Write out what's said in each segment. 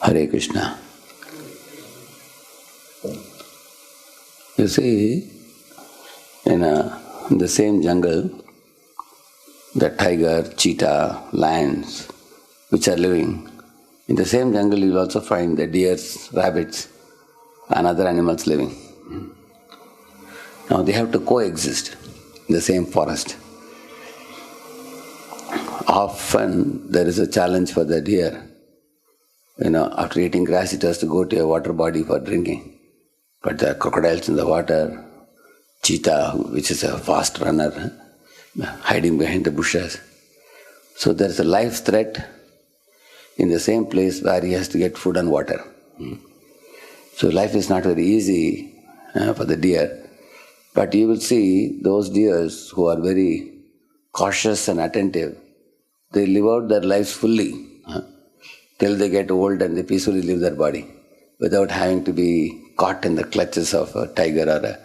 Hare Krishna. You see, in the same jungle, the tiger, cheetah, lions, which are living, in the same jungle you will also find the deers, rabbits and other animals living. Now they have to coexist in the same forest. Often there is a challenge for the deer. After eating grass it has to go to a water body for drinking. But there are crocodiles in the water, cheetah, which is a fast runner, hiding behind the bushes. So there is a life threat in the same place where he has to get food and water. So life is not very easy for the deer. But you will see those deers who are very cautious and attentive, they live out their lives fully till they get old and they peacefully leave their body without having to be caught in the clutches of a tiger or a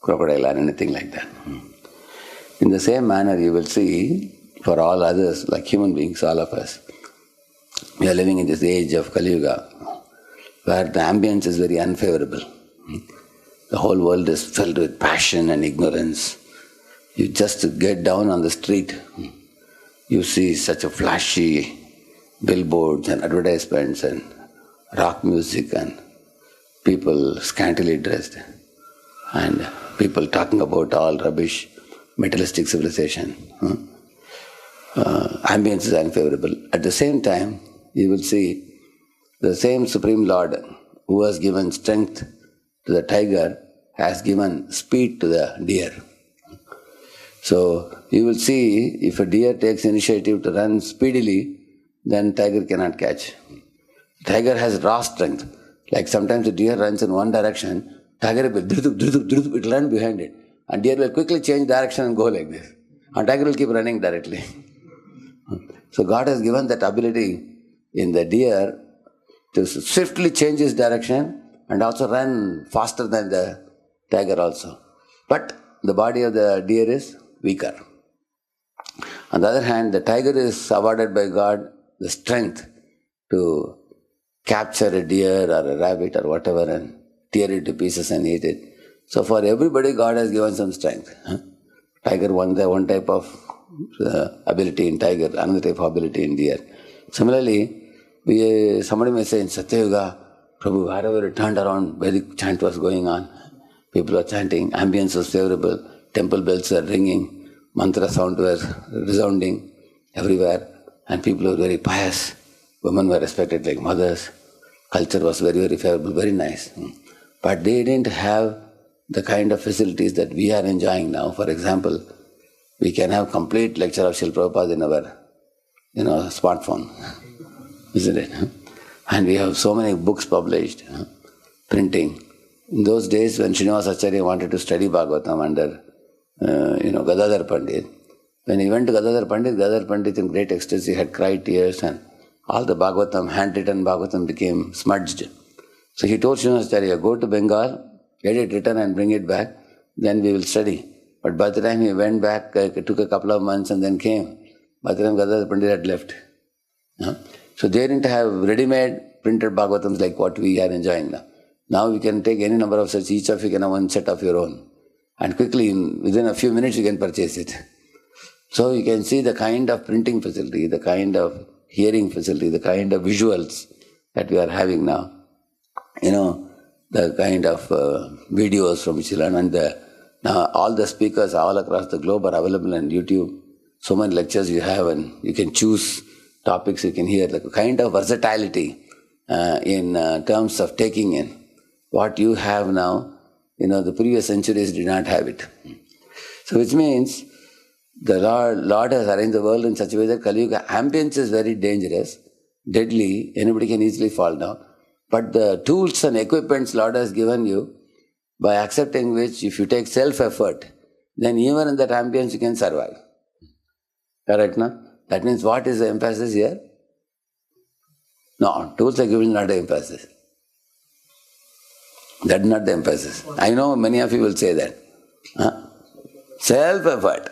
crocodile or anything like that. In the same manner you will see for all others, like human beings, all of us, we are living in this age of Kaliyuga where the ambience is very unfavorable. The whole world is filled with passion and ignorance. You just get down on the street, you see such a flashy billboards and advertisements and rock music and people scantily dressed and people talking about all rubbish, materialistic civilization. Ambience is unfavorable. At the same time, you will see the same Supreme Lord who has given strength to the tiger has given speed to the deer. So you will see if a deer takes initiative to run speedily, then tiger cannot catch. Tiger has raw strength. Like sometimes the deer runs in one direction, tiger will it will run behind it. And deer will quickly change direction and go like this. And tiger will keep running directly. So God has given that ability in the deer to swiftly change his direction and also run faster than the tiger also. But the body of the deer is weaker. On the other hand, the tiger is awarded by God the strength to capture a deer or a rabbit or whatever and tear it to pieces and eat it. So for everybody God has given some strength. Tiger one type of ability in tiger, another type of ability in deer. Similarly, somebody may say in Satyayuga, Prabhu, wherever it turned around, Vedic chant was going on. People were chanting, ambience was favorable, temple bells were ringing, mantra sound was resounding everywhere, and people were very pious. Women were respected like mothers. Culture was very, very favorable, very nice. But they didn't have the kind of facilities that we are enjoying now. For example, we can have complete lecture of Srila Prabhupada in our smartphone, isn't it? And we have so many books published, printing. In those days when Srinivas Acharya wanted to study Bhagavatam under Gadadhar Pandit, when he went to Gadadhar Pandit in great ecstasy had cried tears and all the Bhagavatam, handwritten Bhagavatam became smudged. So he told Srinivas Acharya, go to Bengal, get it written and bring it back, then we will study. But by the time he went back, it took a couple of months and then came. By the time Gadadhar Pandit had left. So they didn't have ready-made printed Bhagavatams like what we are enjoying now. Now we can take any number of such, each of you can have one set of your own. And quickly, within a few minutes you can purchase it. So you can see the kind of printing facility, the kind of hearing facility, the kind of visuals that we are having now. The kind of videos from which you learn, and now all the speakers all across the globe are available on YouTube. So many lectures you have and you can choose topics you can hear, the kind of versatility in terms of taking in. What you have now, the previous centuries did not have it. So which means the Lord has arranged the world in such a way that Kaliyuga ambience is very dangerous, deadly, anybody can easily fall down. But the tools and equipments Lord has given you, by accepting which, if you take self-effort, then even in that ambience you can survive. Correct, no? That means what is the emphasis here? No, tools are given, not the emphasis. That's not the emphasis. I know many of you will say that. Self-effort,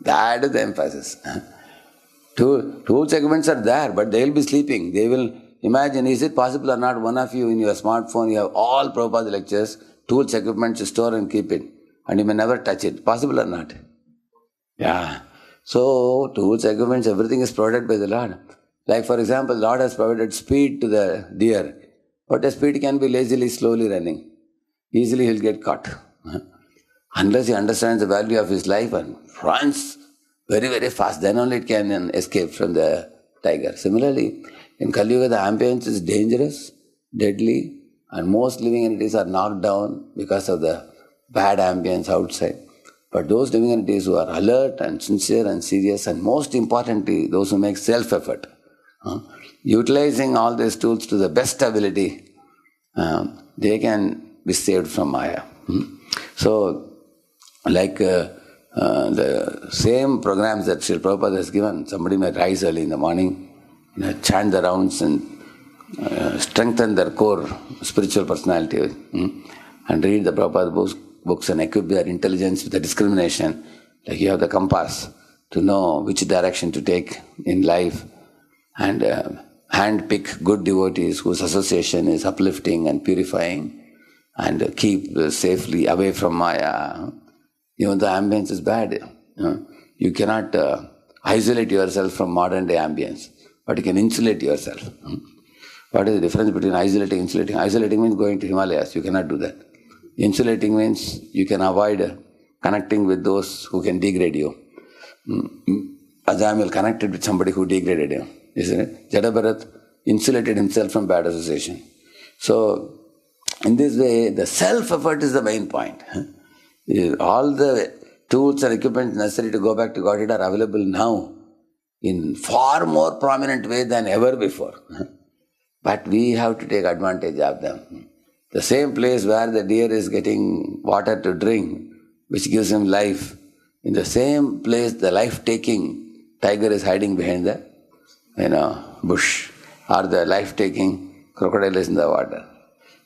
that is the emphasis. Tools, equipments are there, but they will be sleeping. They will, Imagine, is it possible or not, one of you in your smartphone, you have all Prabhupada lectures, tools, equipment to store and keep it, and you may never touch it. Possible or not? Yeah. So, tools, equipments, everything is provided by the Lord. Like for example, Lord has provided speed to the deer, but the speed can be lazily, slowly running. Easily he'll get caught. Unless he understands the value of his life and runs very, very fast, then only it can escape from the tiger. Similarly, in Kaliyuga, the ambience is dangerous, deadly, and most living entities are knocked down because of the bad ambience outside. But those living entities who are alert and sincere and serious, and most importantly, those who make self-effort, utilizing all these tools to the best ability, they can be saved from Maya. So, like the same programs that Srila Prabhupada has given, somebody may rise early in the morning, chant the rounds and strengthen their core spiritual personality, and read the Prabhupada books and equip their intelligence with the discrimination. Like you have the compass to know which direction to take in life, and hand-pick good devotees whose association is uplifting and purifying, and keep safely away from Maya. Even the ambience is bad. You cannot isolate yourself from modern day ambience, but you can insulate yourself. What is the difference between isolating and insulating? Isolating means going to Himalayas. You cannot do that. Insulating means you can avoid connecting with those who can degrade you. Ajamil connected with somebody who degraded him, isn't it? Jadabharat insulated himself from bad association. So, in this way, the self-effort is the main point. All the tools and equipment necessary to go back to Godhead are available now in far more prominent way than ever before. But we have to take advantage of them. The same place where the deer is getting water to drink, which gives him life, in the same place the life-taking tiger is hiding behind the bush, or the life-taking crocodile is in the water.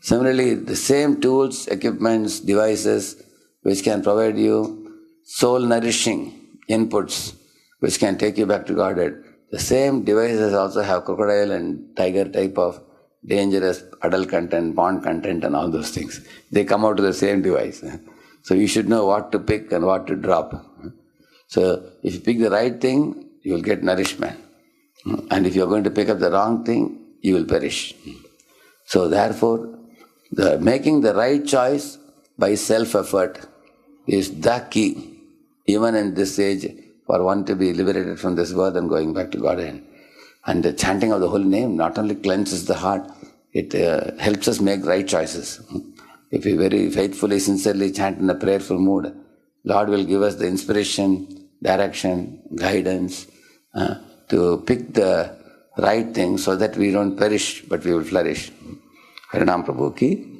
Similarly, the same tools, equipments, devices which can provide you soul-nourishing inputs which can take you back to Godhead, the same devices also have crocodile and tiger type of dangerous adult content, porn content and all those things. They come out of the same device. So you should know what to pick and what to drop. So if you pick the right thing, you will get nourishment. And if you are going to pick up the wrong thing, you will perish. So therefore, making the right choice by self-effort is the key, even in this age, for one to be liberated from this world and going back to Godhead. And the chanting of the holy name not only cleanses the heart, it helps us make right choices. If we very faithfully, sincerely chant in a prayerful mood, Lord will give us the inspiration, direction, guidance to pick the right thing so that we don't perish but we will flourish. Harinam Prabhu ki